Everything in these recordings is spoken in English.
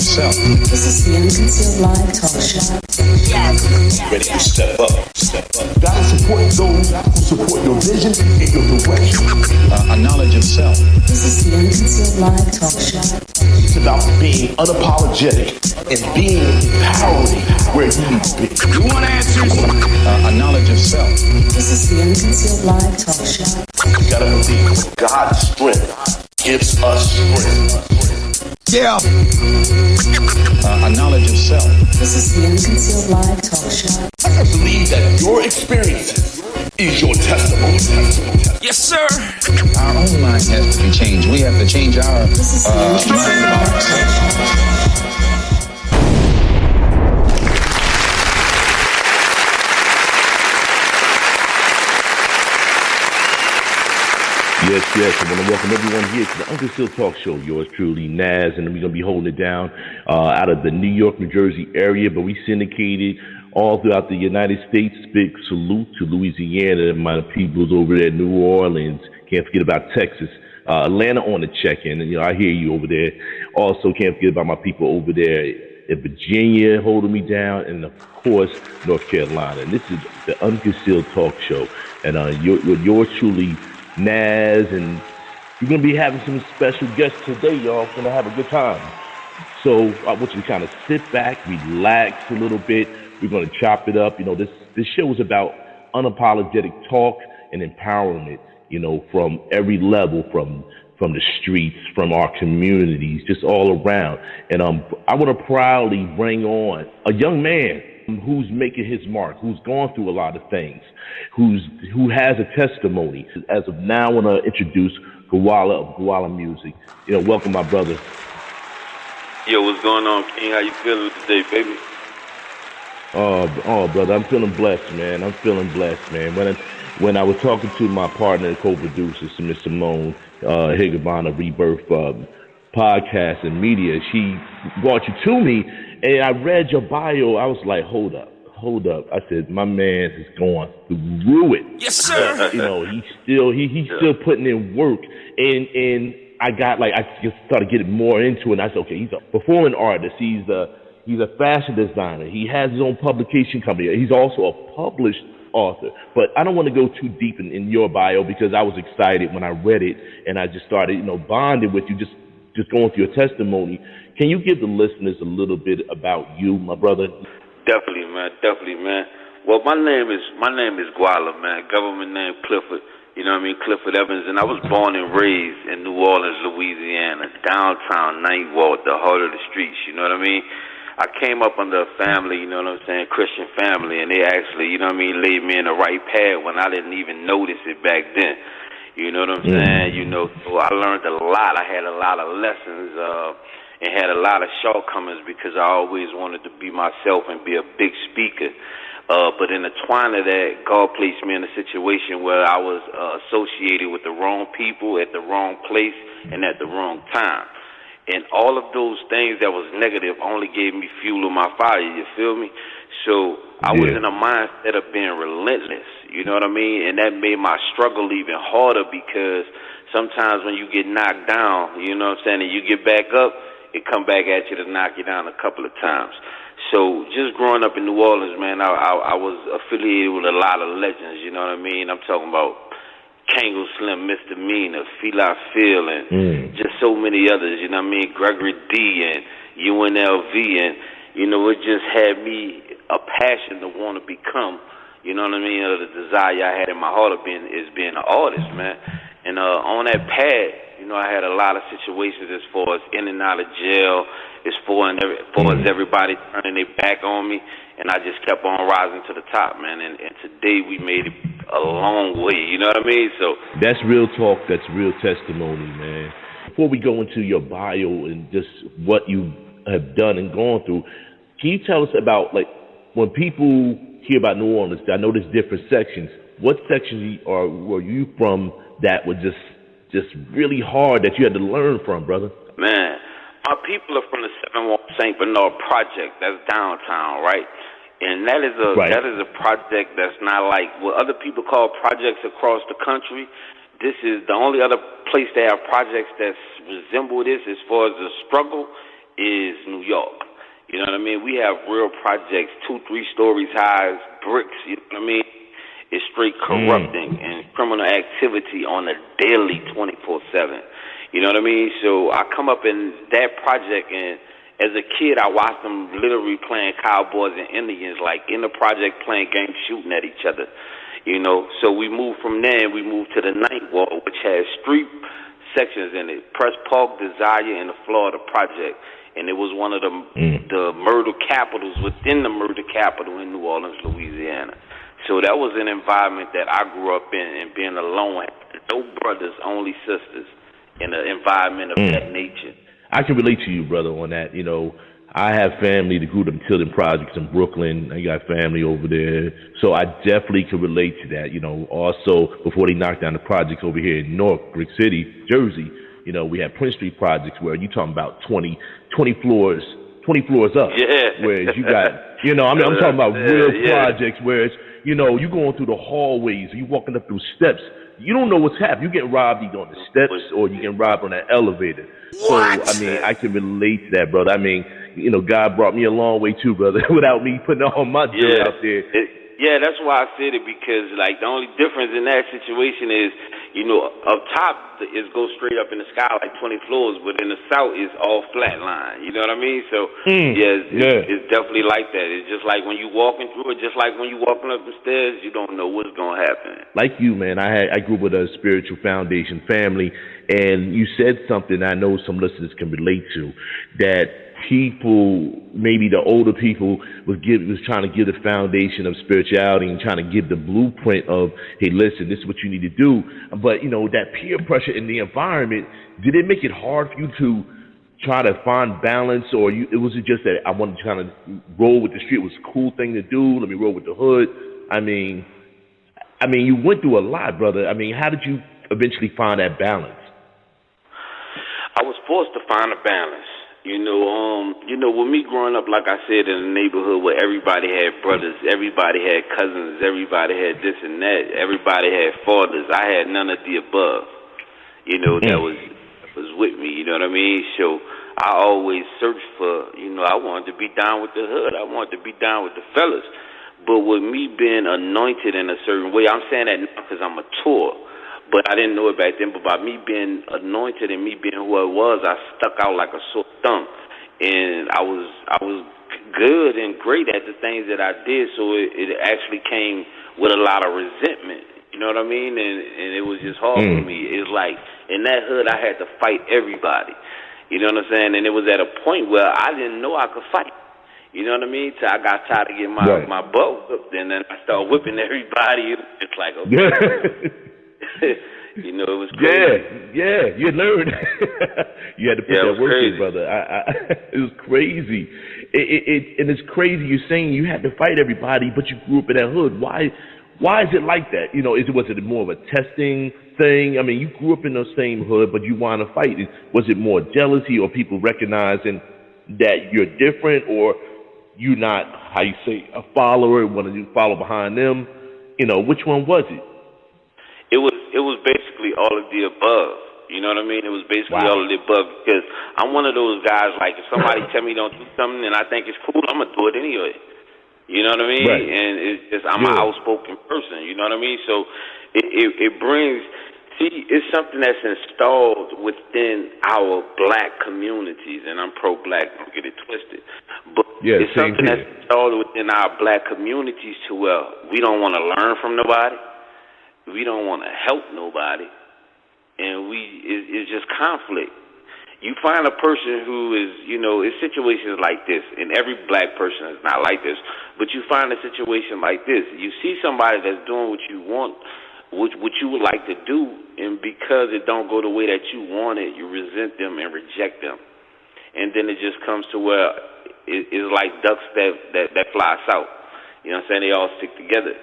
yourself. This is the Unconcealed live talk show. Ready to step up. Gotta support those who support your vision and your direction. A knowledge of self. This is the Unconcealed live talk show. It's about being unapologetic and being empowered where you need to be. You want answers? A knowledge of self. This is the Unconcealed live talk show. You gotta believe God's strength gives us strength. Yeah. A knowledge of self. This is the Unconcealed live talk show. I believe that your experience is your testimony. Yes, sir. Our own mind has to be changed. We have to change our This is the Unconcealed live talk show. Yes, I want to welcome everyone here to the Unconcealed Talk Show. Yours truly, NAZ, and we're going to be holding it down out of the New York, New Jersey area, but we syndicated all throughout the United States. Big salute to Louisiana, my peoples over there, New Orleans. Can't forget about Texas. Atlanta on the check-in, and I hear you over there. Also, can't forget about my people over there in Virginia holding me down, and of course, North Carolina. And this is the Unconcealed Talk Show, and yours truly, NAZ, and we're going to be having some special guests today, y'all. Going to have a good time. So I want you to kind of sit back, relax a little bit. We're going to chop it up. This show is about unapologetic talk and empowerment, from every level, from the streets, from our communities, just all around. And I want to proudly bring on a young man who's making his mark, who's gone through a lot of things, who has a testimony. As of now, I want to introduce GWALLA of GWALLA Music. Welcome, my brother. Yo, what's going on, King? How you feeling today, baby? Oh, brother, I'm feeling blessed, man. When I was talking to my partner and co-producer, Miss Simone Higabana Rebirth podcast and media, she brought you to me, and I read your bio. I was like, hold up. I said, my man is going through it. Yes, sir. He's still putting in work, and I just started getting more into it. And I said, okay, he's a performing artist. He's a fashion designer. He has his own publication company. He's also a published author. But I don't want to go too deep in your bio because I was excited when I read it, and I just started, bonding with you, just going through your testimony. Can you give the listeners a little bit about you, my brother? Definitely, man. Well, my name is GWALLA, man. Government name Clifford. Clifford Evans, and I was born and raised in New Orleans, Louisiana, downtown, Ninth Ward, the heart of the streets. You know what I mean? I came up under a family, Christian family, and they actually, laid me in the right path when I didn't even notice it back then. You know what I'm saying? So I learned a lot. I had a lot of lessons and had a lot of shortcomings because I always wanted to be myself and be a big speaker. But in the twine of that, God placed me in a situation where I was associated with the wrong people at the wrong place and at the wrong time. And all of those things that was negative only gave me fuel in my fire, you feel me? So I was in a mindset of being relentless, you know what I mean? And that made my struggle even harder because sometimes when you get knocked down, you know what I'm saying, and you get back up, it come back at you to knock you down a couple of times. So just growing up in New Orleans, man, I was affiliated with a lot of legends, you know what I mean? I'm talking about Kangle Slim, Misdemeanor, Fila Phil, and just so many others, you know what I mean? Gregory D and UNLV, and, it just had me a passion to want to become, you know what I mean, the desire I had in my heart of being an artist, man. And on that path, I had a lot of situations as far as in and out of jail, as far as everybody turning their back on me, and I just kept on rising to the top, man. And today we made it a long way, you know what I mean? So that's real talk. That's real testimony, man. Before we go into your bio and just what you have done and gone through, can you tell us about, when people hear about New Orleans, I know there's different sections. What sections were you from that were just really hard that you had to learn from, brother? Man, our people are from the 7 St. Bernard Project. That's downtown, right? And that is a project that's not like what other people call projects across the country. This is the only other place they have projects that resemble this as far as the struggle is New York. You know what I mean? We have real projects, 2-3 stories high, bricks, you know what I mean? It's straight corrupting and criminal activity on a daily 24/7. You know what I mean? So I come up in that project, and as a kid, I watched them literally playing cowboys and Indians, like in the project playing games, shooting at each other. You know, so we moved from there and we moved to the Ninth Ward, which has street sections in it, Press Park, Desire, and the Florida Project. And it was one of the murder capitals within the murder capital in New Orleans, Louisiana. So that was an environment that I grew up in, and being alone, no brothers, only sisters, in an environment of that nature. I can relate to you, brother, on that. You know, I have family that grew up in Tilden Projects in Brooklyn. I got family over there. So I definitely can relate to that. You know, also, before they knocked down the projects over here in North Brick City, Jersey, you know, we had Prince Street Projects where you're talking about 20 floors up. Yeah. Whereas you got, you know, I'm talking about real projects where it's, you know, you going through the hallways, you walking up through steps. You don't know what's happening. You get robbed either on the steps or you get robbed on that elevator. What? So, I mean, I can relate to that, brother. I mean, you know, God brought me a long way too, brother, without me putting all my dirt out there. That's why I said it, because, like, the only difference in that situation is, you know, up top is go straight up in the sky like 20 floors, but in the south is all flat line. You know what I mean? So, it's definitely like that. It's just like when you walking through it, just like when you walking up the stairs, you don't know what's going to happen. Like you, man, I grew up with a spiritual foundation family, and you said something I know some listeners can relate to, that people, maybe the older people, was trying to give the foundation of spirituality and trying to give the blueprint of, hey, listen, this is what you need to do. But, you know, that peer pressure in the environment, did it make it hard for you to try to find balance, or was it just that I wanted to kind of roll with the street? It was a cool thing to do. Let me roll with the hood. I mean, you went through a lot, brother. I mean, how did you eventually find that balance? I was forced to find a balance. You know, with me growing up, like I said, in a neighborhood where everybody had brothers, everybody had cousins, everybody had this and that, everybody had fathers. I had none of the above. You know, that was with me. You know what I mean? So I always searched for. You know, I wanted to be down with the hood. I wanted to be down with the fellas. But with me being anointed in a certain way, I'm saying that now because I'm mature. But I didn't know it back then. But by me being anointed and me being who I was, I stuck out like a sore thumb. And I was good and great at the things that I did. So it actually came with a lot of resentment. You know what I mean? And it was just hard for me. It's like in that hood, I had to fight everybody. You know what I'm saying? And it was at a point where I didn't know I could fight. You know what I mean? So I got tired of getting my butt whipped, and then I started whipping everybody. It's like, okay. You know, it was crazy. Yeah, you learned. You had to put that work in, brother. It was crazy. And it's crazy you're saying you had to fight everybody, but you grew up in that hood. Why is it like that? You know, was it more of a testing thing? I mean, you grew up in the same hood, but you want to fight. Was it more jealousy, or people recognizing that you're different, or you not, how you say, a follower, want to follow behind them? You know, which one was it? It was basically all of the above. You know what I mean? It was basically all of the above, because I'm one of those guys, like, if somebody tell me don't do something and I think it's cool, I'm going to do it anyway. You know what I mean? Right. And it's just, I'm an outspoken person. You know what I mean? So it brings, see, it's something that's installed within our black communities, and I'm pro-black, don't get it twisted. But it's something that's installed within our black communities to where we don't want to learn from nobody. We don't want to help nobody, and it's just conflict. You find a person who is, you know, it's situations like this, and every black person is not like this, but you find a situation like this. You see somebody that's doing what you want, what you would like to do, and because it don't go the way that you want it, you resent them and reject them. And then it just comes to where it's like ducks that fly south. You know what I'm saying? They all stick together.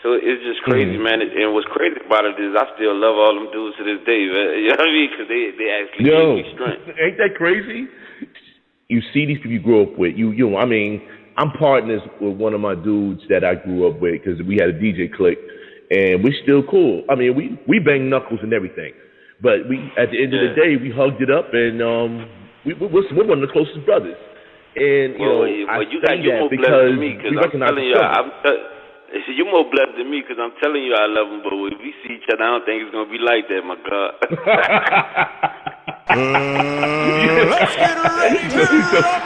So it's just crazy, man. And what's crazy about it is I still love all them dudes to this day, man. You know what I mean? Because they actually give me strength. Ain't that crazy? You see these people you grew up with. I mean, I'm partners with one of my dudes that I grew up with because we had a DJ clique, and we're still cool. I mean, we bang knuckles and everything. But at the end of the day, we hugged it up, and we're one of the closest brothers. And, I say that because we recognize the struggle. You're more blessed than me because I'm telling you I love him, but if we see each other, I don't think it's going to be like that, my God.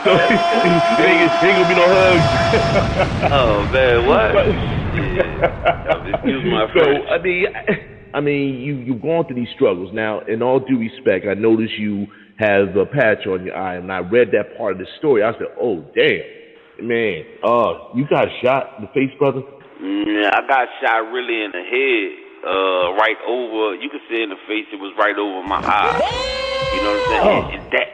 So ain't going to be no hugs. Oh, man, what? Yeah. Excuse my French. So, I mean, you've gone through these struggles. Now, in all due respect, I noticed you have a patch on your eye, and I read that part of the story. I said, oh, damn. Man, you got shot in the face, brother? Yeah, I got shot really in the head, right over, you could say in the face, it was right over my eye. You know what I'm saying? And that,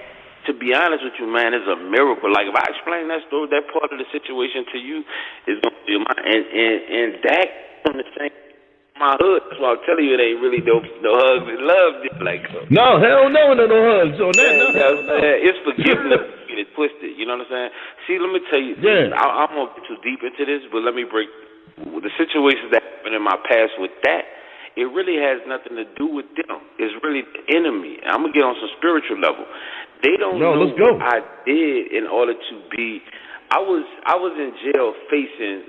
to be honest with you, man, is a miracle. Like, if I explain that story, that part of the situation to you, is going to be mine. And that, on the same, my hood, that's why I'm telling you, it ain't really no hugs and love. Like, no, hell no hugs on that. No. It's forgiveness. Get it twisted. You know what I'm saying? See, let me tell you, I won't get too deep into this, but let me break the situations that happened in my past with that. It really has nothing to do with them. It's really the enemy. I'm gonna get on some spiritual level. They don't know what I did in order to be. I was in jail facing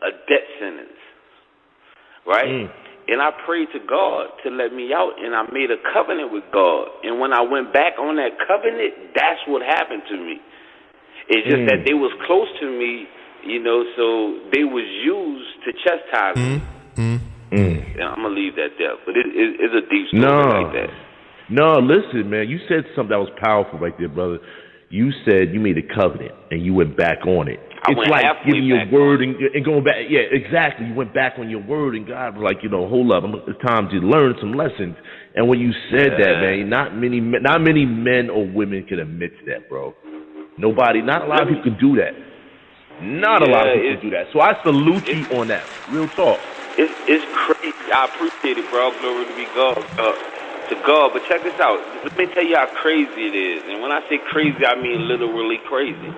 a death sentence, right? And I prayed to God to let me out, and I made a covenant with God. And when I went back on that covenant, that's what happened to me. It's just that they was close to me, so they was used to chastise me. And I'm going to leave that there. But it's a deep story like that. No, listen, man. You said something that was powerful right there, brother. You said you made a covenant, and you went back on it. It's like giving your word and going back. Yeah, exactly. You went back on your word, and God was like, hold up. It's time to learn some lessons. And when you said that, man, not many men or women can admit to that, bro. Nobody, not a lot of people can do that. Not a lot of people can do that. So I salute you on that. Real talk. It's crazy. I appreciate it, bro. Glory to be God. To God. But check this out. Let me tell you how crazy it is. And when I say crazy, I mean literally crazy.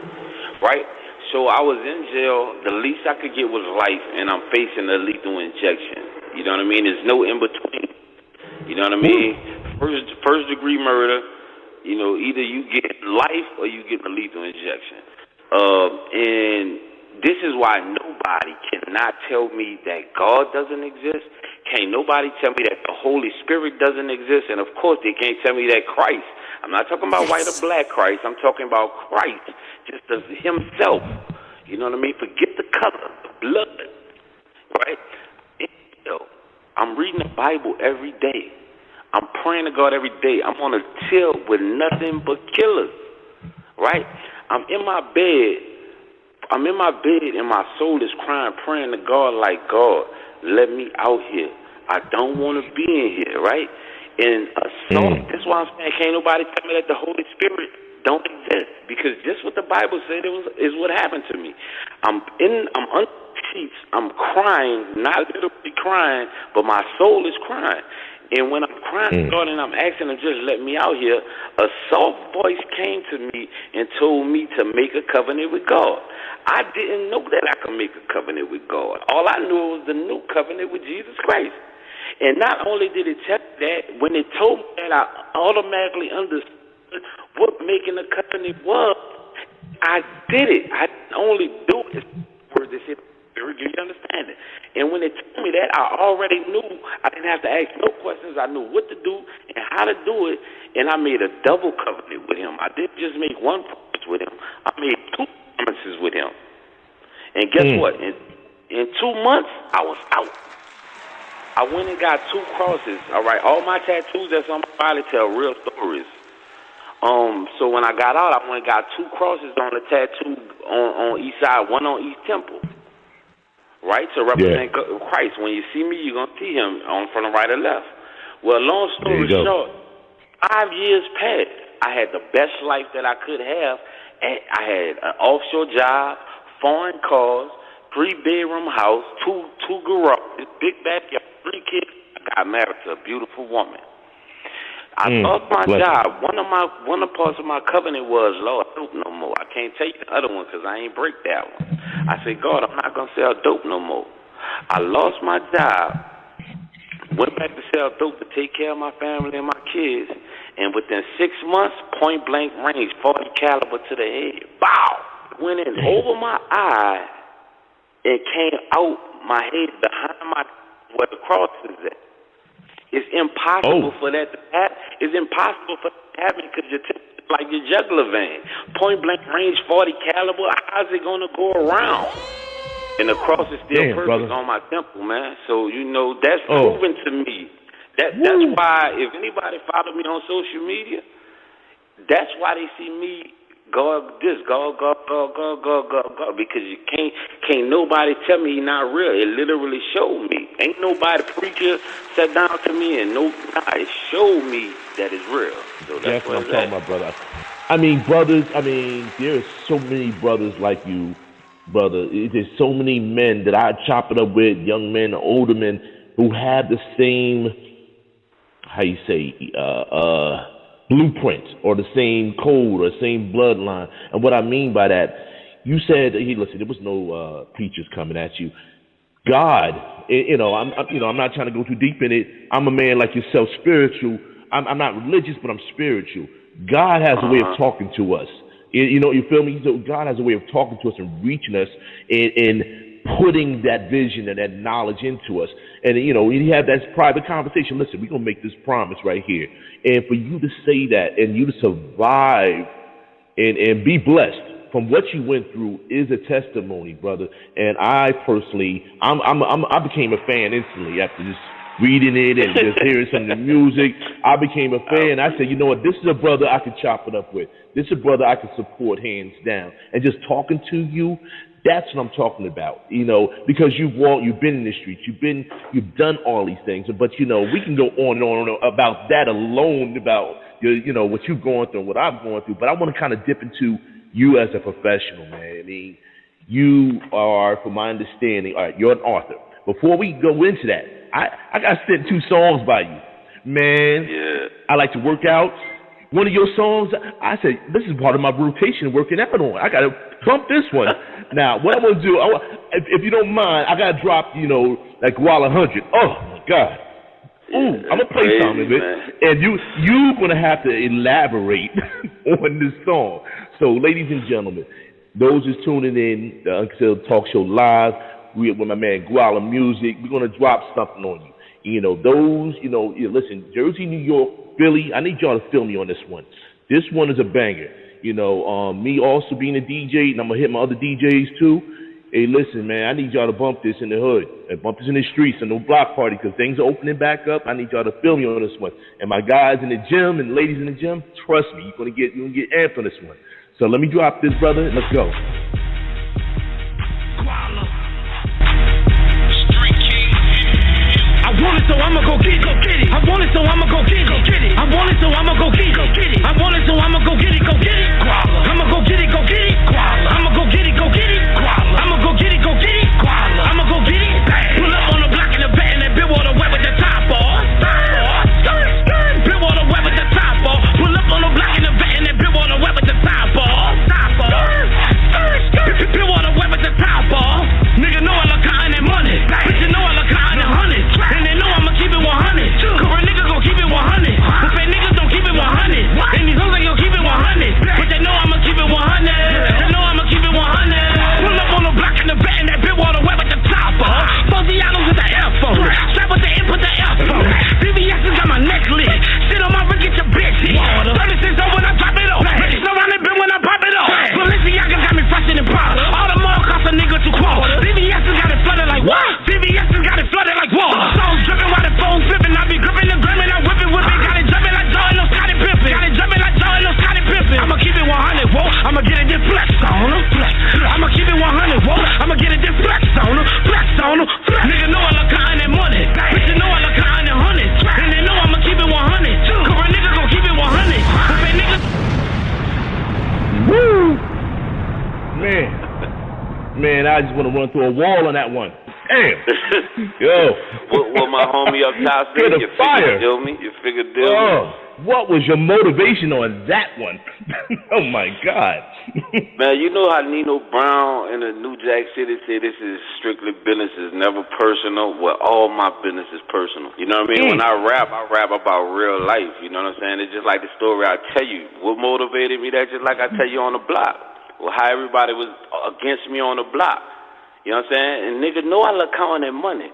Right? So I was in jail. The least I could get was life, and I'm facing a lethal injection. You know what I mean? There's no in between. You know what I mean? First degree murder. Either you get life or you get a lethal injection. And this is why nobody cannot tell me that God doesn't exist. Can't nobody tell me that the Holy Spirit doesn't exist. And of course, they can't tell me that Christ. I'm not talking about white or black Christ. I'm talking about Christ, just as himself. You know what I mean? Forget the color, the blood, right? I'm reading the Bible every day. I'm praying to God every day. I'm on a till with nothing but killers, right? I'm in my bed and my soul is crying, praying to God like, God, let me out here. I don't want to be in here, right? And that's why I'm saying can't nobody tell me that the Holy Spirit don't exist, because just what the Bible said is what happened to me. I'm under sheets. I'm crying, not literally crying, but my soul is crying. And when I'm crying to God and I'm asking him just let me out here, a soft voice came to me and told me to make a covenant with God. I didn't know that I could make a covenant with God. All I knew was the new covenant with Jesus Christ. And not only did it tell me that, when it told me that, I automatically understood what making a covenant was. I did it. I didn't only do it. Word they said, you understand it? And when they told me that, I already knew. I didn't have to ask no questions. I knew what to do and how to do it. And I made a double covenant with him. I didn't just make one promise with him. I made two promises with him. And guess what? In 2 months, I was out. I went and got 2 crosses. All right, all my tattoos that's on my body tell real stories. So when I got out, I went and got 2 crosses on the tattoo on each side, one on each temple. Right, to represent Christ. When you see me, you're going to see him from the right or left. Well, long story short, 5 years passed. I had the best life that I could have. I had an offshore job, foreign cars, 3-bedroom house, two garages, big backyard, 3 kids. I got married to a beautiful woman. I lost my job. One of the parts of my covenant was, Lord, dope no more. I can't take the other one because I ain't break that one. I said, God, I'm not going to sell dope no more. I lost my job, went back to sell dope to take care of my family and my kids, And within 6 months, point blank range, 40 caliber to the head. Bow! Went in over my eye and came out my head behind where the cross is at. It's impossible for that to happen. It's impossible for that to happen because you're like your jugular vein. Point blank range, 40 caliber. How's it gonna go around? And the cross is still perfect on my temple, man. So that's proven to me. That's why if anybody follow me on social media, that's why they see me go because you can't nobody tell me he's not real. It literally showed me. Ain't nobody preacher sat down to me and it showed me that it's real. So that's what I'm talking about, brother. I mean, brothers. I mean, there are so many brothers like you, brother. There's so many men that I chop it up with, young men, older men, who have the same, blueprint or the same code or the same bloodline. And what I mean by that, you said, hey, listen, there was no preachers coming at you. God, I'm not trying to go too deep in it. I'm a man like yourself, spiritual. I'm not religious, but I'm spiritual. God has a way of talking to us. You feel me? So God has a way of talking to us and reaching us and putting that vision and that knowledge into us. And, you have that private conversation. Listen, we're going to make this promise right here. And for you to say that and you to survive and be blessed from what you went through is a testimony, brother. And I personally, I became a fan instantly after just reading it and just hearing some of the music. I became a fan. I said, you know what? This is a brother I could chop it up with. This is a brother I could support hands down. And just talking to you, that's what I'm talking about, because you've been in the streets, you've done all these things, but we can go on and on about that alone, about what you've gone through and what I've gone through. But I want to kind of dip into you as a professional, man. I mean, you are, from my understanding, all right, you're an author. Before we go into that, I got to send 2 songs by you, man. Yeah. I like to work out. One of your songs, I said, this is part of my rotation working out on. I got to bump this one. Now, what I'm going to do, if you don't mind, I got to drop, like GWALLA 100. Oh, my God. Ooh, I'm going to play some of it. And you're going to have to elaborate on this song. So, ladies and gentlemen, those who's tuning in, the Unconcealed Talk Show Live, we with my man GWALLA Music, we're going to drop something on you. Listen, Jersey, New York, Philly, I need y'all to feel me on this one. This one is a banger. Me also being a DJ, and I'm going to hit my other DJs too. Hey, listen, man, I need y'all to bump this in the hood and bump this in the streets and no block party because things are opening back up. I need y'all to feel me on this one. And my guys in the gym and ladies in the gym, trust me, you're going to get amped on this one. So let me drop this, brother, and let's go. I want it, so I'ma go get it. I want it, so I'ma go get it. I want it, so I'ma go get it. I want it, so I'ma go get it. GWALLA. I'ma go get it. GWALLA. I'ma go get it. GWALLA. I'ma go get it. GWALLA. I'ma go get it. Pull up on the block in the back and that big water wet with the top off. Big water wet with the top off. Pull up on the block in the back and that big water wet with the top off. Big water wet with the top off. Nigga know I look high in that money. Bitch, you know I look high in that honey. And they know I'ma keep it 100. Cause a nigga gon' keep it 100. But they niggas don't keep it 100. And these hoes ain't gon' keep it 100. But they know I'ma keep it 100. They know I'ma keep it 100. Pull up on the block in the back and that big water wet with the top off. Fuzzianos with the F on. Strap with the M, put the F on. BBS has got my neck lit. Sit on my rig, get your bitch hit. 36 on when I drop it off. Bitch, no round it bin when I pop it off. Balenciaga got me fresher than pop. All the more cost a nigga to quote. BBS has got it flooded like what? BBS has got it flooded like what? Songs dripping while the phone's flipping. I be gripping the gram and I whip it. Got it jumping like Joe and no Scotty Pippen. Got it jumping like Joe and no Scotty Pippen. I'ma keep it 100, whoa. I'ma get it this flex on them. I'ma keep it 100, whoa. I'ma get it this flex on them. Flex on them. Nigga know I look high in that money. Bitch, you know I look high in that honey. And they know I'ma keep it 100. Cause a nigga gon' keep it 100. But they niggas. Woo! Man, I just want to run through a wall on that one. Damn. Yo. What my homie up top said, you figure deal me. what was your motivation on that one? Oh my God. Man, you know how Nino Brown in the New Jack City said this is strictly business, is never personal? Well, all my business is personal. You know what I mean? When I rap about real life. You know what I'm saying? It's just like the story I tell you. What motivated me? That's just like I tell you on the block. Well, how everybody was against me on the block. You know what I'm saying? And niggas know I love counting that money.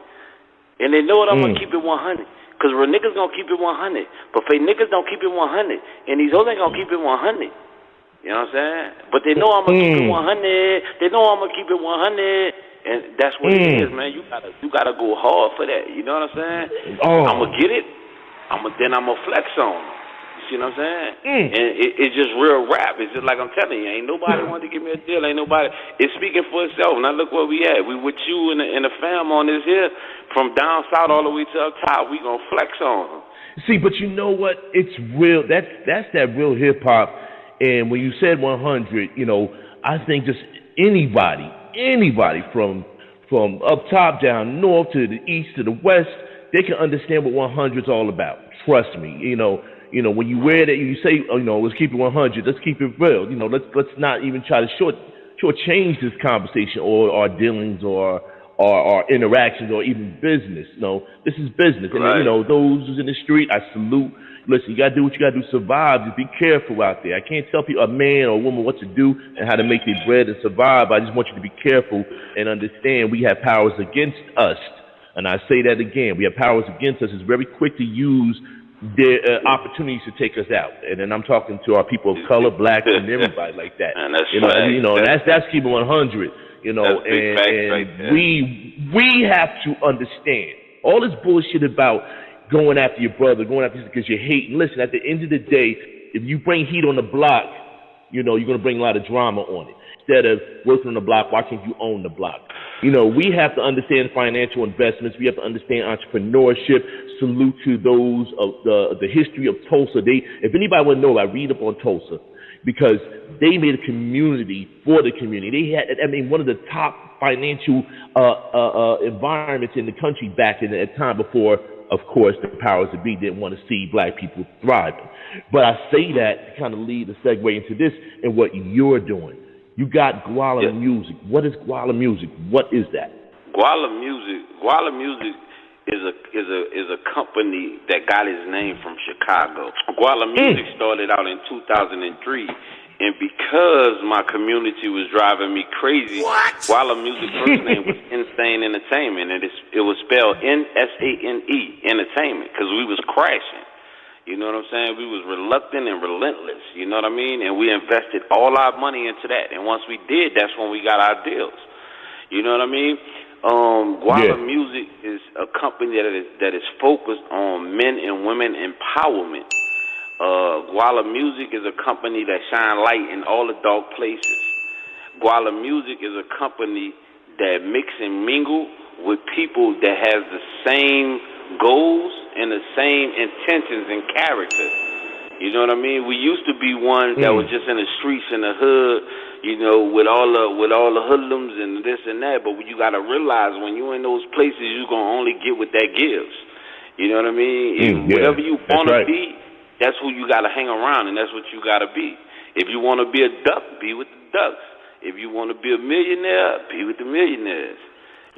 And they know that I'm going to keep it 100. Because real niggas going to keep it 100. But fake niggas don't keep it 100. And these hoes ain't going to keep it 100. You know what I'm saying? But they know I'm going to keep it 100. They know I'm going to keep it 100. And that's what it is, man. You gotta go hard for that. You know what I'm saying? I'm going to get it. Then I'm going to flex on them. You know what I'm saying? And it's just real rap. It's just like I'm telling you, ain't nobody wanted to give me a deal. Ain't nobody. It's speaking for itself. Now look where we at. We with you and the fam on this here. From down south all the way to up top, we gonna flex on them. See, but you know what? It's real. That's that real hip hop. And when you said 100, you know, I think just anybody from up top down north to the east to the west, they can understand what 100's all about. Trust me. You know, when you wear that, you say, you know, let's keep it 100. Let's keep it real. You know, let's not even try to shortchange this conversation or our dealings or our interactions or even business. No, this is business. Right. And, you know, those who's in the street, I salute. Listen, you got to do what you got to do to survive. Just be careful out there. I can't tell people, a man or a woman, what to do and how to make their bread and survive. I just want you to be careful and understand we have powers against us. And I say that again. We have powers against us. It's very quick to use their opportunities to take us out. And then I'm talking to our people of color, blacks, and everybody like that. And that's that's keeping 100. You know, and right we have to understand all this bullshit about going after your brother, going after because you're hating. Listen, at the end of the day, if you bring heat on the block, you know, you're going to bring a lot of drama on it. Instead of working on the block, why can't you own the block? You know, we have to understand financial investments. We have to understand entrepreneurship. Salute to those of the history of Tulsa. If anybody want to know, I read up on Tulsa because they made a community for the community. They had, one of the top financial environments in the country back in that time before, of course, the powers that be didn't want to see black people thriving. But I say that to kind of lead the segue into this and what you're doing. You got GWALLA Music. What is GWALLA Music? What is that? GWALLA Music is a company that got its name from Chicago. GWALLA Music started out in 2003, and because my community was driving me crazy, GWALLA Music first name was Insane Entertainment, and it was spelled N-S-A-N-E, Entertainment, because we was crashing. You know what I'm saying? We was reluctant and relentless, you know what I mean? And we invested all our money into that. And once we did, that's when we got our deals. You know what I mean? GWALLA Music is a company that is focused on men and women empowerment. GWALLA Music is a company that shine light in all the dark places. GWALLA Music is a company that mix and mingle with people that has the same goals and the same intentions and characters. You know what I mean? We used to be one that was just in the streets in the hood, you know, with all the hoodlums and this and that. But you got to realize when you in those places, you gonna only get what that gives. You know what I mean? Whatever you want to be, that's who you got to hang around, and that's what you got to be. If you want to be a duck, be with the ducks. If you want to be a millionaire, be with the millionaires.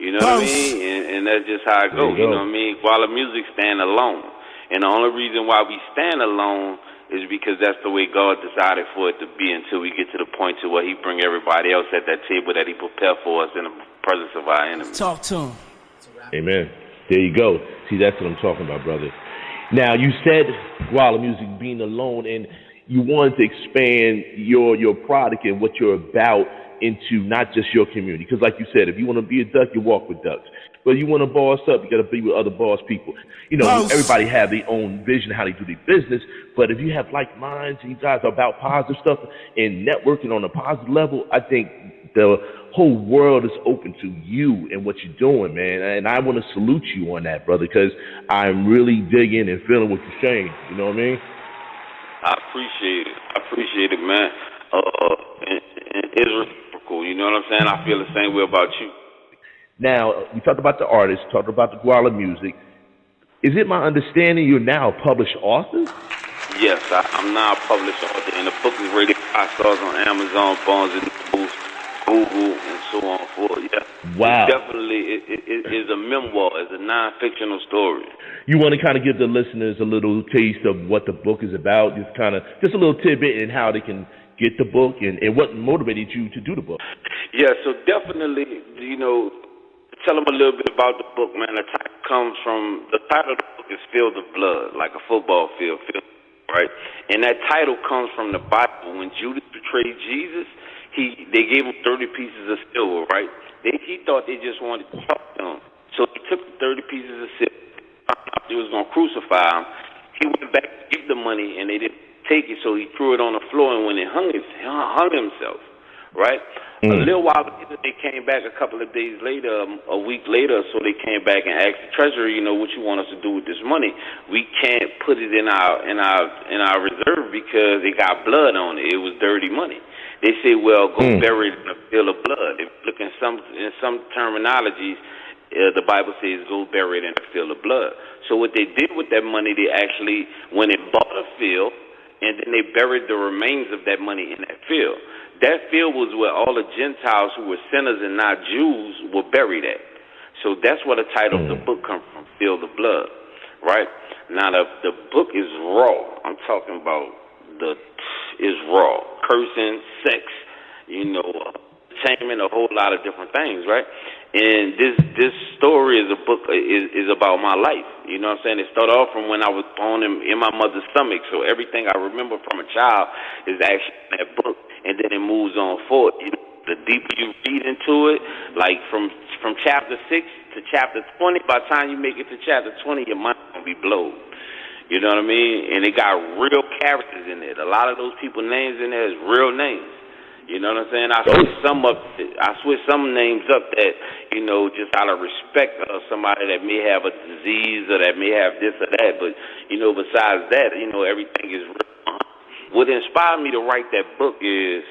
You know what I mean? And that's just how it goes. You know what I mean? GWALLA Music stand alone. And the only reason why we stand alone is because that's the way God decided for it to be until we get to the point to where he bring everybody else at that table that he prepared for us in the presence of our enemies. Talk to him. Amen. There you go. See, that's what I'm talking about, brother. Now, you said GWALLA Music being alone, and you wanted to expand your product and what you're about into not just your community. Because like you said, if you want to be a duck, you walk with ducks. But you want to boss up, you got to be with other boss people. You know, everybody have their own vision, how they do their business. But if you have like minds and you guys are about positive stuff and networking on a positive level, I think the whole world is open to you and what you're doing, man. And I want to salute you on that, brother, because I'm really digging and feeling what you're saying. You know what I mean? I appreciate it, man. And it's reciprocal, you know what I'm saying? I feel the same way about you. Now, you talked about the artist, talked about the GWALLA Music. Is it my understanding you're now a published author? Yes, I'm now a published author, and the book is rated 5 stars on Amazon, Barnes and Noble, Google, and so on and forth. Yeah. Wow. It definitely is a memoir. It's a non-fictional story. You want to kind of give the listeners a little taste of what the book is about, just a little tidbit in how they can get the book and what motivated you to do the book. Yeah, so definitely, tell them a little bit about the book, man. The title of the book is Field of Blood, like a football field, right? And that title comes from the Bible. When Judas betrayed Jesus, they gave him 30 pieces of silver, right? He thought they just wanted to talk to him. So he took the 30 pieces of silver. They was going to crucify him. He went back to give the money, and they didn't take it, so he threw it on the floor, and when he hung himself, right? A little while later, they came back a couple of days later, a week later, so they came back and asked the treasurer, what you want us to do with this money? We can't put it in our reserve because it got blood on it. It was dirty money. They say, well, go bury it in a field of blood. If you look in some terminologies, the Bible says go bury it in a field of blood. So what they did with that money, they actually went and bought a field, and then they buried the remains of that money in that field. That field was where all the Gentiles who were sinners and not Jews were buried at. So that's where the title of the book comes from, Field of Blood, right? Now, the book is raw. I'm talking about is raw. Cursing, sex, entertainment, a whole lot of different things, right? And this story is is about my life. You know what I'm saying? It started off from when I was born in my mother's stomach. So everything I remember from a child is actually in that book, and then it moves on forward. The deeper you read into it, like from chapter 6 to chapter 20, by the time you make it to chapter 20, your mind's gonna be blown. You know what I mean? And it got real characters in it. A lot of those people's names in there is real names. You know what I'm saying? I switch some names up that, just out of respect of somebody that may have a disease or that may have this or that. But, besides that, everything is real. What inspired me to write that book is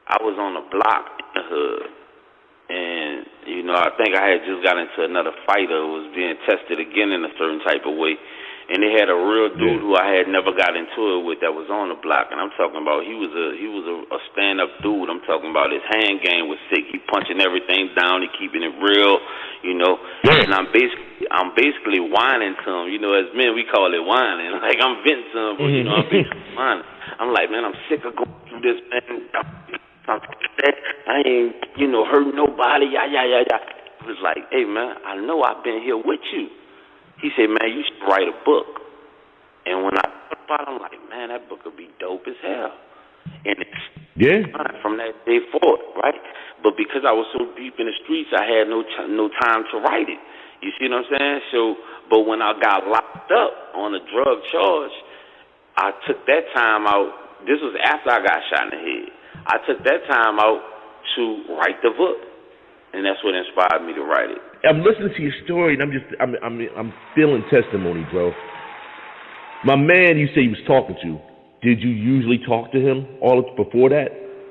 I was on a block in the hood. And, I think I had just got into another fight or was being tested again in a certain type of way. And they had a real dude who I had never got into it with that was on the block, and I'm talking about he was a stand-up dude. I'm talking about his hand game was sick. He punching everything down, he keeping it real, And I'm basically whining to him. As men we call it whining. Like I'm venting to him, but I'm basically whining. I'm like, man, I'm sick of going through this, man. I ain't hurt nobody. Yeah. He was like, hey man, I know I've been here with you. He said, man, you should write a book. And when I thought about it, I'm like, man, that book would be dope as hell. And it's from that day forward, right? But because I was so deep in the streets, I had no time to write it. You see what I'm saying? So, but when I got locked up on a drug charge, I took that time out. This was after I got shot in the head. I took that time out to write the book. And that's what inspired me to write it. I'm listening to your story, and I'm feeling testimony, bro. My man, you say he was talking to. Did you usually talk to him before that?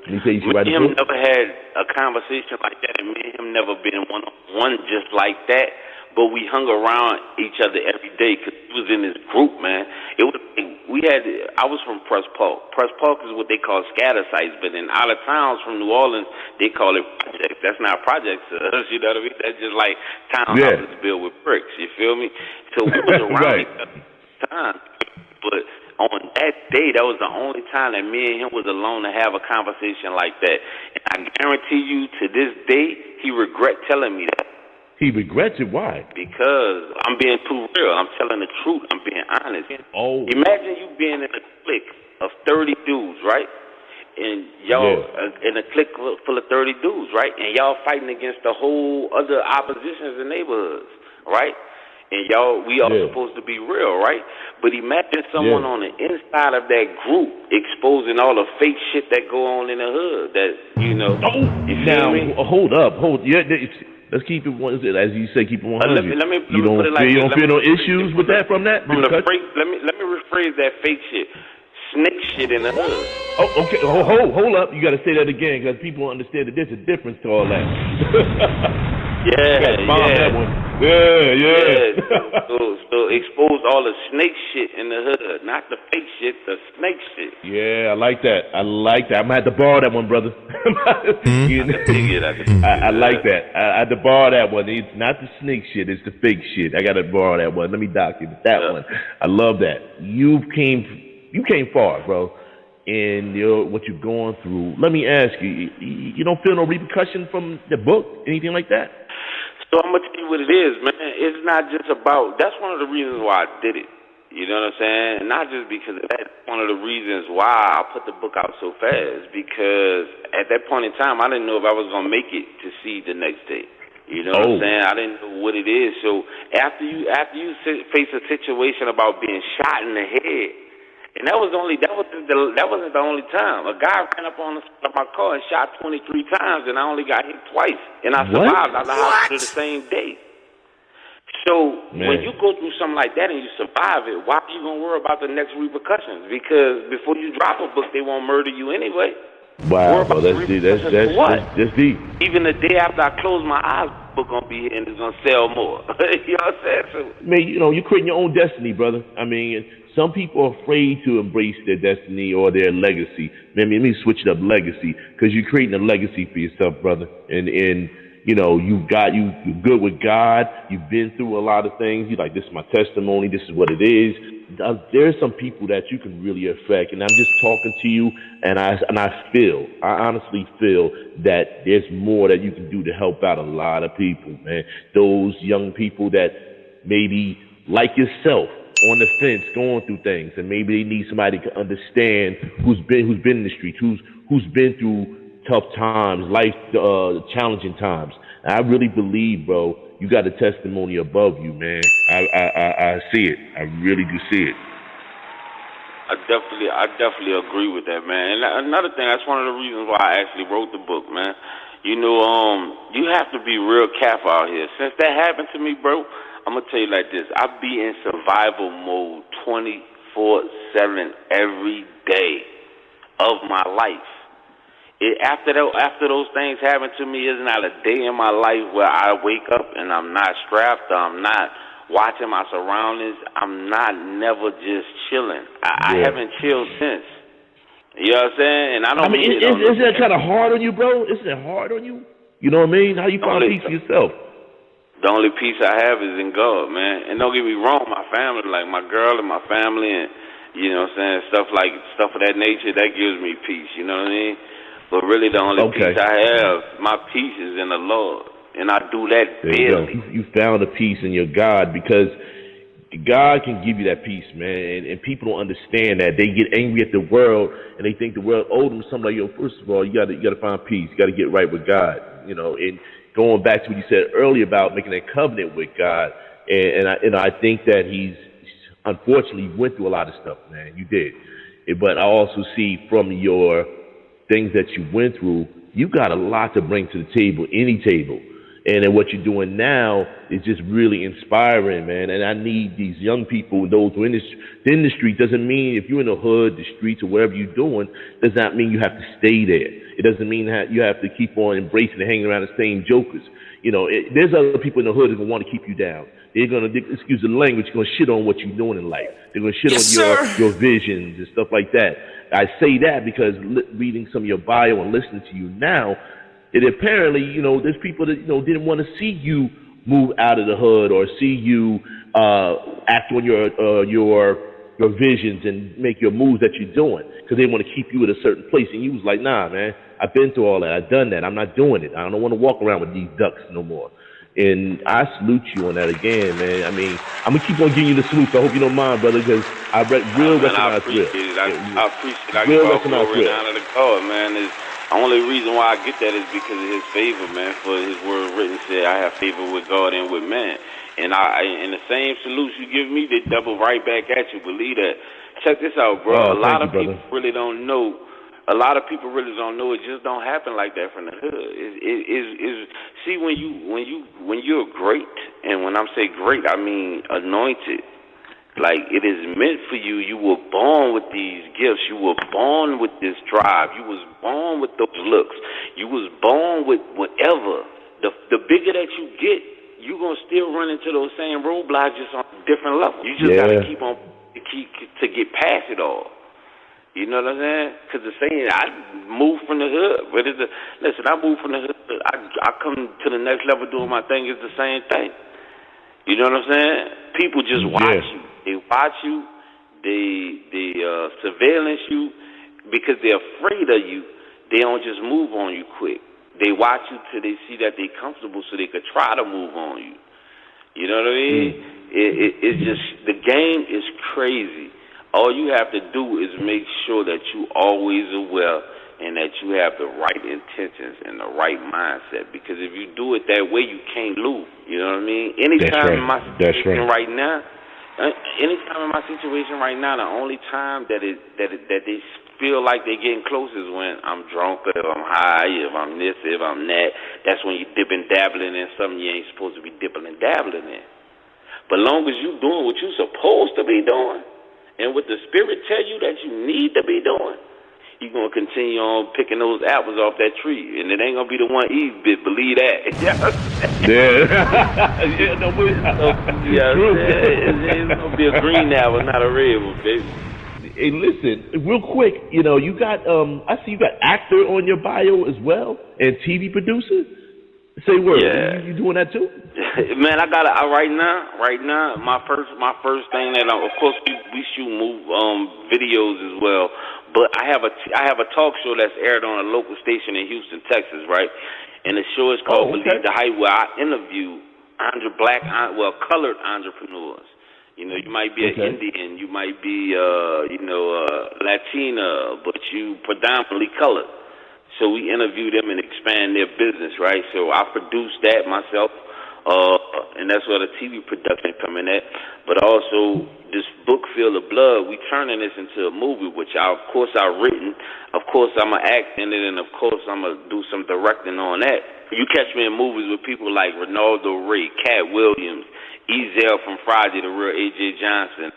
And he said you should write a book? Me and him never had a conversation like that, and me and him never been one-on-one just like that. But we hung around each other every day because he was in this group, man. I was from Press Park. Press Park is what they call scatter sites, but in out of towns from New Orleans, they call it projects. That's not projects to us, you know what I mean? That's just like townhouses built with bricks, you feel me? So we was around each other all the time. But on that day, that was the only time that me and him was alone to have a conversation like that. And I guarantee you, to this day, he regrets telling me that. He regrets it? Why? Because I'm being too real. I'm telling the truth. I'm being honest. Oh. Imagine you being in a clique of 30 dudes, right? And y'all in a clique full of 30 dudes, right? And y'all fighting against the whole other oppositions in neighborhoods, right? And we all supposed to be real, right? But imagine someone on the inside of that group exposing all the fake shit that go on in the hood. That you feel me? Hold up. Let's keep it one. As you say, keep it 100. Let me put it like you don't feel no issues with that from that? Let me rephrase that fake shit. Snake shit in the hood. Oh, okay. Hold up. You got to say that again because people understand that there's a difference to all that. Yeah. That one. Yeah. So expose all the snake shit in the hood, not the fake shit, the snake shit. Yeah, I like that. I'm gonna have to borrow that one, brother. You know? I like that. I had to borrow that one. It's not the snake shit, it's the fake shit. I gotta borrow that one. Let me document that one. I love that. You came far, bro. And what you're going through. Let me ask you, you don't feel no repercussion from the book, anything like that? So I'm gonna tell you what it is, man. It's not just about. That's one of the reasons why I did it. You know what I'm saying? Not just because of that. One of the reasons why I put the book out so fast, because at that point in time, I didn't know if I was gonna make it to see the next day. You know what I'm saying? I didn't know what it is. So after you face a situation about being shot in the head, and that wasn't the only time. A guy ran up on the side of my car and shot 23 times, and I only got hit twice, and I survived out of the hospital the same day. So when you go through something like that and you survive it, why are you gonna worry about the next repercussions? Because before you drop a book, they won't murder you anyway. Wow, well, that's deep. That's deep. Even the day after I close my eyes, the book gonna be here and it's gonna sell more. You know what I'm saying? So, man, you're creating your own destiny, brother. I mean, some people are afraid to embrace their destiny or their legacy. Let me switch it up, legacy, because you're creating a legacy for yourself, brother. And you're good with God. You've been through a lot of things. You're like, this is my testimony. This is what it is. There's some people that you can really affect. And I'm just talking to you, and I honestly feel that there's more that you can do to help out a lot of people, man. Those young people that maybe like yourself, on the fence, going through things, and maybe they need somebody to understand who's been in the streets, who's been through tough times, life challenging times. And I really believe, bro, you got a testimony above you, man. I see it. I really do see it. I definitely agree with that, man. And another thing, that's one of the reasons why I actually wrote the book, man. You have to be real careful out here. Since that happened to me, bro, I'm going to tell you like this. I be in survival mode 24/7 every day of my life. After those things happen to me, there's not a day in my life where I wake up and I'm not strapped, or I'm not watching my surroundings. I'm not never just chilling. I haven't chilled since. You know what I'm saying? And I mean, isn't that kind of hard on you, bro? Isn't it hard on you? You know what I mean? How you find peace for yourself? The only peace I have is in God, man. And don't get me wrong, my family, like my girl and my family, and you know what I'm saying, stuff of that nature, that gives me peace. You know what I mean? But really, the only peace I have, my peace is in the Lord, and I do that daily. You found a peace in your God, because God can give you that peace, man. And people don't understand that. They get angry at the world, and they think the world owes them something. Like, first of all, you got to find peace. You got to get right with God. And going back to what you said earlier about making a covenant with God, and I think that he's unfortunately went through a lot of stuff, man. You did, but I also see from your things that you went through, you got a lot to bring to the table, any table. And then what you're doing now is just really inspiring, man. And I need these young people, those who are in the industry. Doesn't mean if you're in the hood, the streets, or wherever you're doing, does not mean you have to stay there. It doesn't mean that you have to keep on embracing and hanging around the same jokers. There's other people in the hood that going to want to keep you down. They're going to, excuse the language, going to shit on what you're doing in life. They're going to shit on your visions and stuff like that. I say that because reading some of your bio and listening to you now, it apparently, there's people that, didn't want to see you move out of the hood or see you act on your visions and make your moves that you're doing, because they want to keep you at a certain place. And you was like, nah, man, I've been through all that. I've done that. I'm not doing it. I don't want to walk around with these ducks no more. And I salute you on that again, man. I mean, I'm going to keep on giving you the salute. I hope you don't mind, brother, because I real recognize real. I appreciate it. I give all glory down to the God, man. The only reason why I get that is because of his favor, man. For his word written said, I have favor with God and with man. And in the same salute you give me, they double right back at you. Believe that. Check this out, bro. A lot of people really don't know. A lot of people really don't know. It just don't happen like that from the hood. See, when you're great, and when I'm saying great, I mean anointed. Like, it is meant for you. You were born with these gifts. You were born with this drive. You was born with those looks. You was born with whatever. The bigger that you get, you're going to still run into those same roadblocks, just on a different level. You just got to keep on to get past it all. You know what I'm saying? Because the saying, I moved from the hood. But listen, I moved from the hood. I come to the next level doing my thing. It's the same thing. You know what I'm saying? People just watch you. They watch you. They surveillance you because they're afraid of you. They don't just move on you quick. They watch you till they see that they're comfortable so they could try to move on you. You know what I mean? It's just, the game is crazy. All you have to do is make sure that you always aware and that you have the right intentions and the right mindset. Because if you do it that way, you can't lose. You know what I mean? Anytime in my situation right now, the only time that they feel like they're getting close is when I'm drunk, if I'm high, if I'm this, if I'm that. That's when you're dipping, dabbling in something you ain't supposed to be dipping and dabbling in. But long as you doing what you're supposed to be doing, and what the Spirit tell you that you need to be doing, you're going to continue on picking those apples off that tree. And it ain't going to be the one Eve bit, believe that. It's going to be a green apple, not a red one, baby. Hey, listen, real quick, you got, I see you got actor on your bio as well, and TV producer. Say word. Yeah. You doing that too? Man, I got right now. My first thing that of course we shoot videos as well. But I have a talk show that's aired on a local station in Houston, Texas, right? And the show is called Believe the Hype, where I interview colored entrepreneurs. You might be an Indian, you might be Latina, but you predominantly colored. So we interview them and expand their business, right? So I produced that myself, and that's where the TV production coming at. But also this book, Feel the Blood, we turning this into a movie, which I've written. Of course, I'm going to act in it, and of course, I'm going to do some directing on that. You catch me in movies with people like Ronaldo Ray, Cat Williams, Ezel from Friday, the real A.J. Johnson.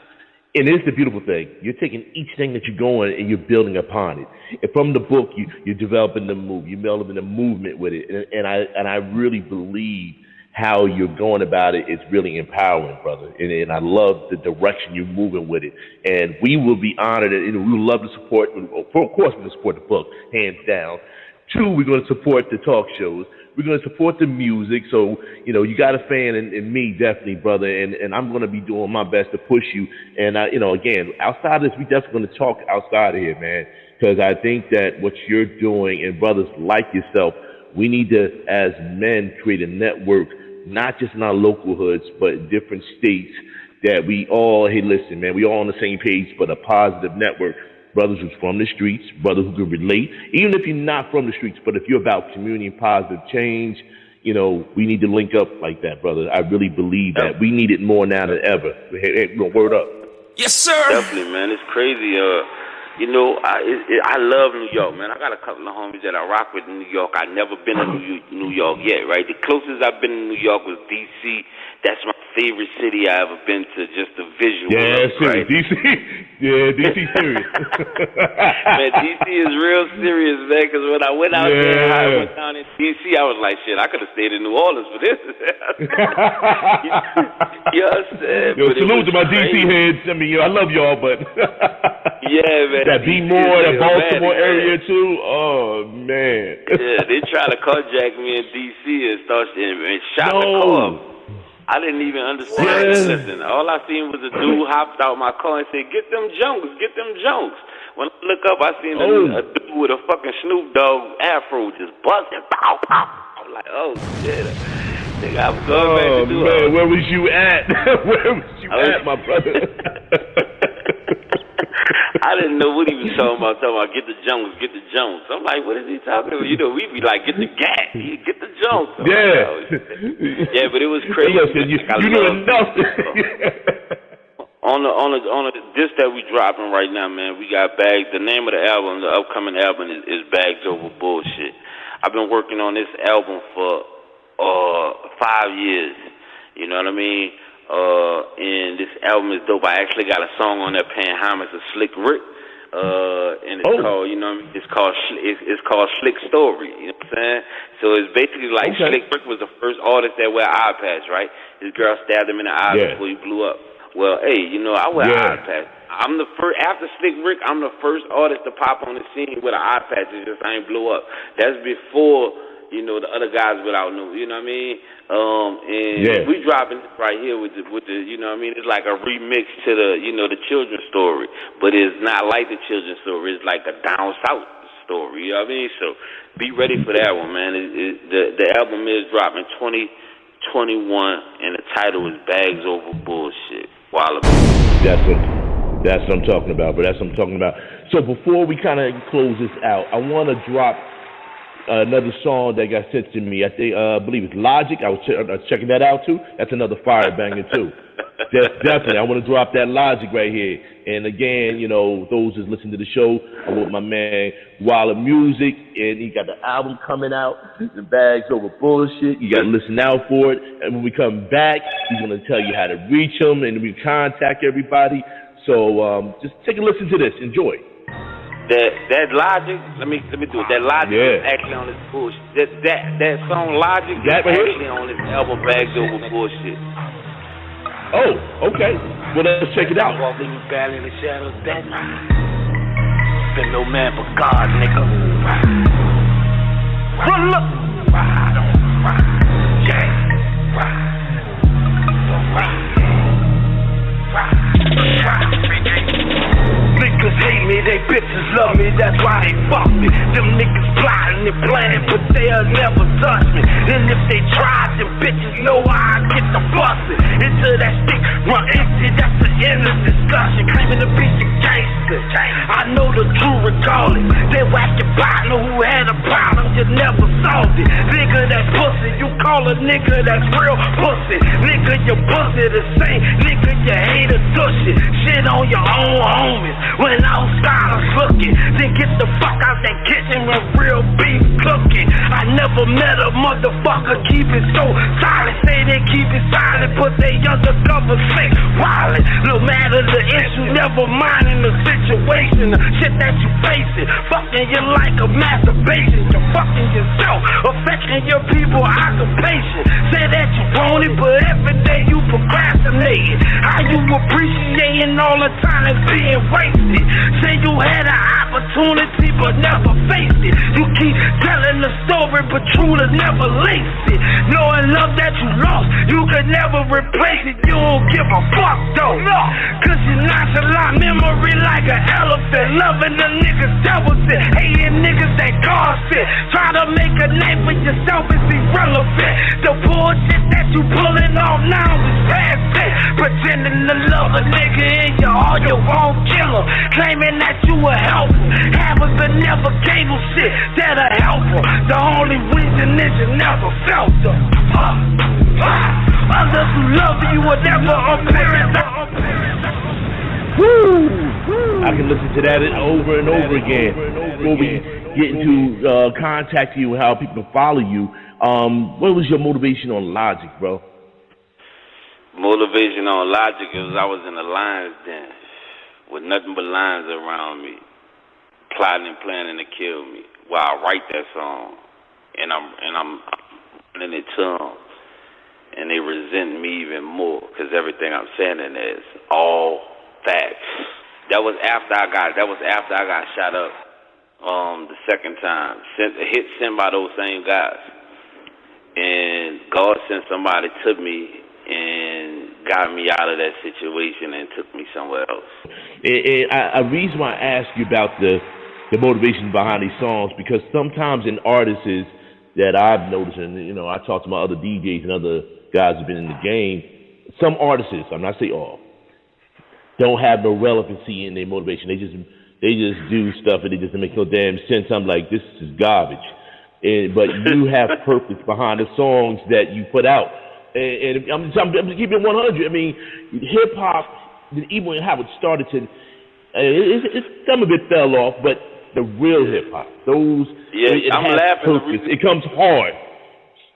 And it's the beautiful thing. You're taking each thing that you're going and you're building upon it. And from the book, you're developing the movie. You're developing the movement with it. And I really believe how you're going about it is really empowering, brother. And I love the direction you're moving with it. And we will be honored, and we would love to support. Of course, we're going to support the book, hands down. 2, we're going to support the talk shows. We're going to support the music. So, you got a fan in me, definitely, brother. And I'm going to be doing my best to push you. And, again, outside of this, we definitely going to talk outside of here, man. Because I think that what you're doing, and brothers like yourself, we need to, as men, create a network, not just in our local hoods, but in different states, that we all, hey, listen, man, we all on the same page, but a positive network. Brothers who's from the streets, brothers who can relate, even if you're not from the streets, but if you're about community and positive change, we need to link up like that, brother. I really believe that. We need it more now than ever. Hey, word up. Yes, sir. Definitely, man. It's crazy. I love New York, man. I got a couple of homies that I rock with in New York. I've never been to New York yet, right? The closest I've been in New York was D.C. That's my favorite city I ever been to, just the visual. Yeah, right? D.C. Yeah, D.C. serious. Man, D.C. is real serious, man, because when I went out there, I went down in D.C., I was like, shit, I could have stayed in New Orleans for this. You understand? Yo, salute to my D.C. heads. I mean, I love y'all, but... Yeah, man. That B-More, that Baltimore area, too. Oh, man. Yeah, they try to carjack me in D.C. and shot the car. I didn't even understand. Listen, all I seen was a dude hopped out my car and said, get them junks. When I look up, I seen a dude with a fucking Snoop Dogg afro just busting. Pow, pow. I'm like, oh, shit. Nigga, I'm going back to do it. Man, where was you at? Where was you at, my brother? I didn't know what he was talking about get the junks. I'm like, what is he talking about? We be like, get the gat, get the junks. Yeah, but it was crazy. Listen, you knew enough. On the disc that we dropping right now, man, we got Bags. The name of the album, the upcoming album is Bags Over Bullshit. I've been working on this album for 5 years. You know what I mean? And this album is dope. I actually got a song on there paying homage to Slick Rick, and it's called, you know what I mean? It's called Slick Story. You know what I'm saying? So it's basically like Slick Rick was the first artist that wear eye patch, right? His girl stabbed him in the eye before he blew up. Well, hey, you know, I wear eye patch. I'm the first, after Slick Rick, I'm the first artist to pop on the scene with an eye patch. It's just I ain't blew up. That's before, you know, the other guys without no, you know what I mean? And we dropping this right here with the, you know what I mean? It's like a remix to the, you know, the children's story, but it's not like the children's story. It's like a down south story, you know what I mean? So be ready for that one, man. The album is dropping 2021, and the title is Bags Over Bullshit. WALLA. That's what I'm talking about, but that's what I'm talking about. So before we kind of close this out, I want to drop another song that got sent to me. I believe it's Logic. I was checking that out too. That's another fire banger too. Definitely, I want to drop that Logic right here. And again, you know, those who's listening to the show, I'm with my man WALLA Music, and he got the album coming out, The Bags Over Bullshit. You got to listen out for it. And when we come back, he's going to tell you how to reach him, and we contact everybody. So just take a listen to this. Enjoy. That Logic, let me do it. That Logic is actually on this bullshit. That song Logic is actually on this album Bags Over Bullshit. Oh, okay. Well, let's check it out. Walking you valley in the shadows that night. Been no man but God, nigga. Run up. Ride on, ride. Yeah. Ride. Ride. Niggas hate me, they bitches love me, that's why they fuck me. Them niggas plotting and planning, but they'll never touch me. And if they try, them bitches know I get the bustin'. Until that stick run empty, that's the end of discussion. Claiming to be a gangster, I know the truth regardless. They whack your partner who had a problem, you never solved it. Nigga that's pussy, you call a nigga that's real pussy. Nigga, your pussy the same, nigga, you hate a tushy. Shit on your own homies. When outsiders looking, then get the fuck out that kitchen when real beef cooking. I never met a motherfucker keep it so silent. Say they keep it silent, but they undercover slick violent. No matter the issue, never minding the situation, the shit that you facing. Fucking you like a masturbation. You're fucking yourself, affecting your people occupation. Say that you want it, but every day you procrastinating. How you appreciating all the time that's being wasted? Say you had an opportunity but never faced it. You keep telling the story but truly never laced it. Knowing love that you lost, you could never replace it. You don't give a fuck though, cause you nonchalant memory like an elephant. Loving the niggas devil shit, hating niggas that cause shit. Try to make a name for yourself is irrelevant. The bullshit that you pulling off now is past shit. Pretending to love a nigga and you all you won't kill him. Claiming that you a helper, having but never gave him shit that a helper. The only reason is you never felt them. Others who love you will never appear. Woo! I can listen to that over and over again. Before we get into contacting you and how people can follow you, what was your motivation on Logic, bro? Motivation on Logic is I was in a lion's den with nothing but lions around me, plotting and planning to kill me while I write that song, and I'm running it to them, and they resent me even more because everything I'm saying in there is all facts. That was after I got shot up the second time. Hit sent by those same guys, and God sent somebody to me and got me out of that situation and took me somewhere else. A reason why I ask you about the motivation behind these songs, because sometimes in artists that I've noticed, and you know, I talk to my other DJs and other guys who've been in the game, some artists, I'm not saying all, don't have no relevancy in their motivation. They just do stuff and it doesn't make no damn sense. I'm like, this is garbage. But you have purpose behind the songs that you put out. And I'm just keeping it 100. I mean, hip hop, even how it started to, some of it fell off, but the real hip hop, I'm laughing. Purpose. It comes hard.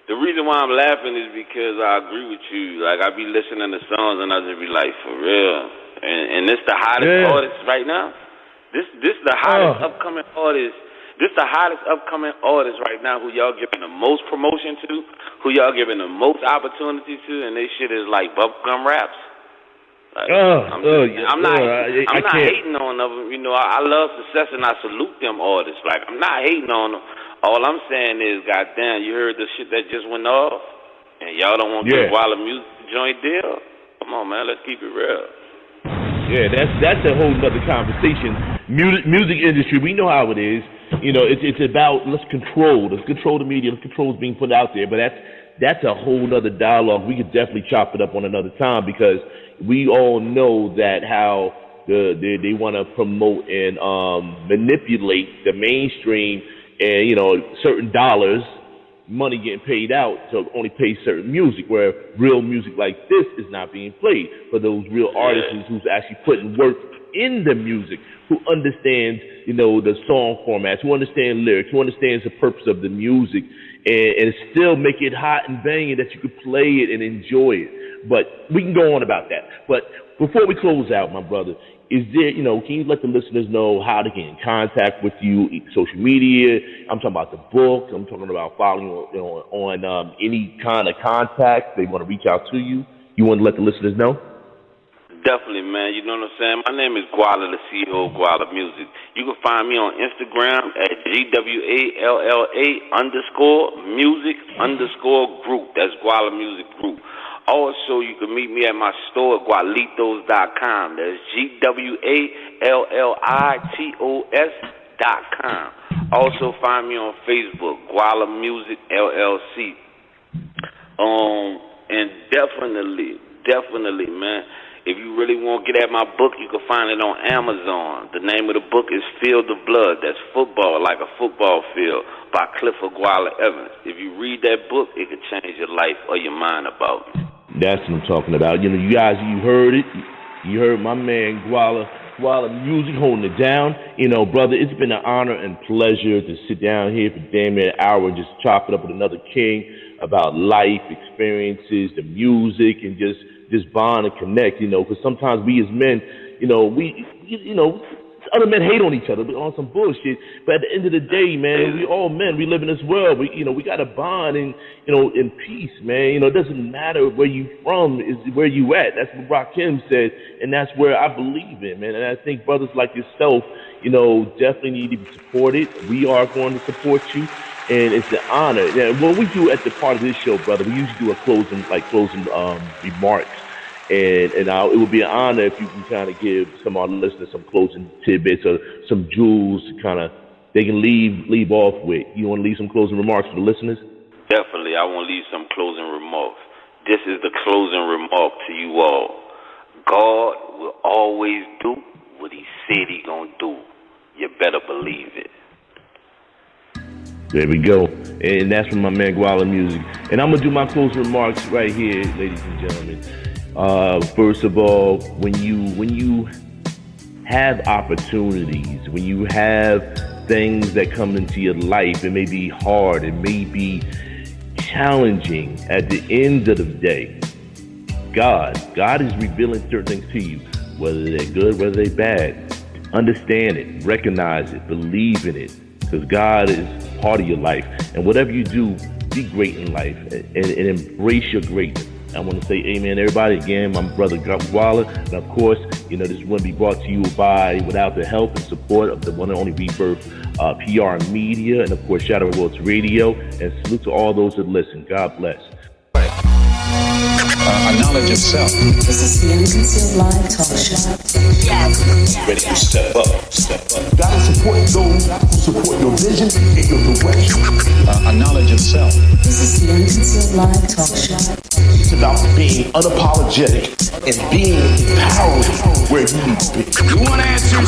The reason why I'm laughing is because I agree with you. Like, I be listening to songs and I just be like, for real. And it's the hottest artist right now. This the hottest upcoming artist. This the hottest upcoming artist right now who y'all giving the most promotion to, who y'all giving the most opportunity to, and they shit is like bubblegum raps. Like, I'm not hating on them. You know, I love success and I salute them artists. Like, I'm not hating on them. All I'm saying is, goddamn, you heard the shit that just went off, and y'all don't want to give Walla music joint deal? Come on, man, let's keep it real. Yeah, that's a whole other conversation. Music industry, we know how it is. You know, it's about let's control the media, let's control what's being put out there. But that's a whole other dialogue. We could definitely chop it up on another time because we all know that how they want to promote and manipulate the mainstream and, you know, certain dollars, money getting paid out to only pay certain music, where real music like this is not being played for those real artists who's actually putting work in the music, who understands, you know, the song formats, who understands lyrics, who understands the purpose of the music, and still make it hot and banging that you could play it and enjoy it. But we can go on about that. But before we close out, my brother, is there, you know, can you let the listeners know how to get in contact with you, social media? I'm talking about the book. I'm talking about following you on any kind of contact. They want to reach out to you. You want to let the listeners know? Definitely, man. You know what I'm saying? My name is Gwalla, the CEO of Gwalla Music. You can find me on Instagram at GWALLA_music_group. That's Gwalla Music Group. Also, you can meet me at my store at Gualitos.com. That's GWALLITOS.com. Also, find me on Facebook, Gwalla Music LLC. And definitely, man, if you really want to get at my book, you can find it on Amazon. The name of the book is Field of Blood. That's football, like a football field, by Clifford Gwalla Evans. If you read that book, it could change your life or your mind about it. That's what I'm talking about. You know, you guys, you heard it. You heard my man Gwalla Music holding it down. You know, brother, it's been an honor and pleasure to sit down here for damn near an hour and just chop it up with another king about life experiences, the music, and just bond and connect, you know, because sometimes we as men, you know, other men hate on each other on some bullshit. But at the end of the day, man, we all men. We live in this world. We got to bond in peace, man. You know, it doesn't matter where you from, is where you at. That's what Rakim said, and that's where I believe in, man. And I think brothers like yourself, you know, definitely need to be supported. We are going to support you, and it's an honor. Yeah, what we do at the part of this show, brother, we usually do a closing remarks. And it would be an honor if you can kind of give some of our listeners some closing tidbits or some jewels to kind of they can leave off with. You want to leave some closing remarks for the listeners? Definitely, I want to leave some closing remarks. This is the closing remark to you all. God will always do what He said He gonna do. You better believe it. There we go, and that's from my man Gwalla Music. And I'm gonna do my closing remarks right here, ladies and gentlemen. First of all, when you have opportunities, when you have things that come into your life, it may be hard, it may be challenging. At the end of the day, God is revealing certain things to you, whether they're good, whether they're bad. Understand it, recognize it, believe in it, because God is part of your life. And whatever you do, be great in life and embrace your greatness. I want to say amen, everybody. Again, my brother Gwalla. And of course, you know, this is going to be brought to you without the help and support of the one and only Rebirth PR Media. And of course, shout out to Radio. And salute to all those that listen. God bless. A knowledge of self. This is the Unconcealed Live Talk Show. Ready to step up. Gotta support those who support your vision and your direction. A knowledge of self. This is the Unconcealed Live Talk Show. It's about being unapologetic and being empowered where you need to be. You want answers?